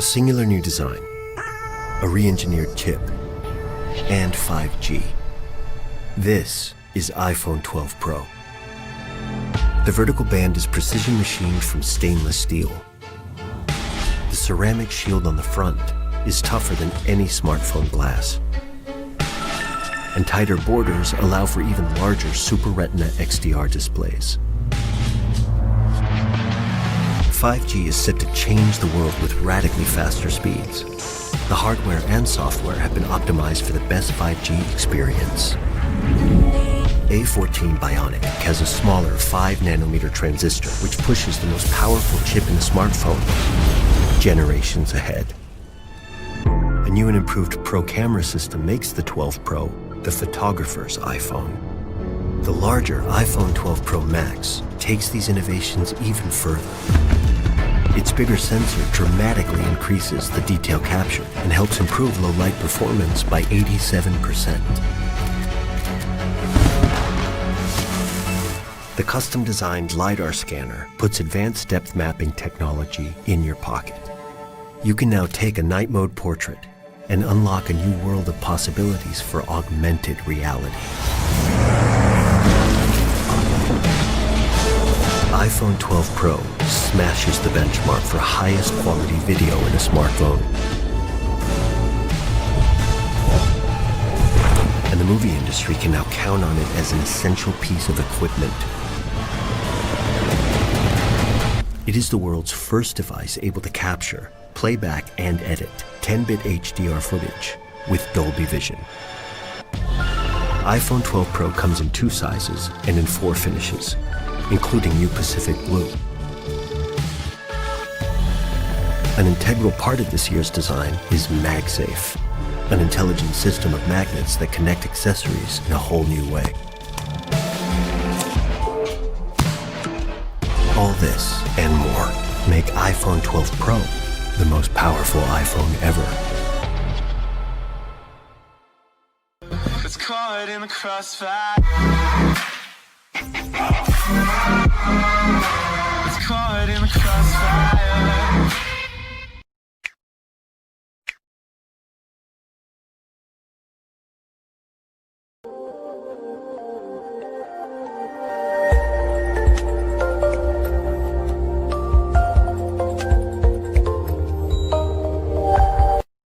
singular new design, a re-engineered chip, and 5G. This is iPhone 12 Pro. The vertical band is precision machined from stainless steel. The ceramic shield on the front is tougher than any smartphone glass. And tighter borders allow for even larger Super Retina XDR displays. 5G is set to change the world with radically faster speeds. The hardware and software have been optimized for the best 5G experience. A14 Bionic has a smaller 5nm transistor which pushes the most powerful chip in the smartphone generations ahead. A new and improved Pro camera system makes the 12 Pro the photographer's iPhone. The larger iPhone 12 Pro Max takes these innovations even further. Its bigger sensor dramatically increases the detail capture and helps improve low light performance by 87%. The custom-designed LiDAR scanner puts advanced depth mapping technology in your pocket. You can now take a night mode portrait and unlock a new world of possibilities for augmented reality. iPhone 12 Pro smashes the benchmark for highest quality video in a smartphone. And the movie industry can now count on it as an essential piece of equipment. It is the world's first device able to capture, playback, and edit 10-bit HDR footage with Dolby Vision. iPhone 12 Pro comes in 2 sizes and in 4 finishes, including New Pacific Blue. An integral part of this year's design is MagSafe, an intelligent system of magnets that connect accessories in a whole new way. All this and more make iPhone 12 Pro the most powerful iPhone ever. It's caught in the crossfire. It's caught in the crossfire.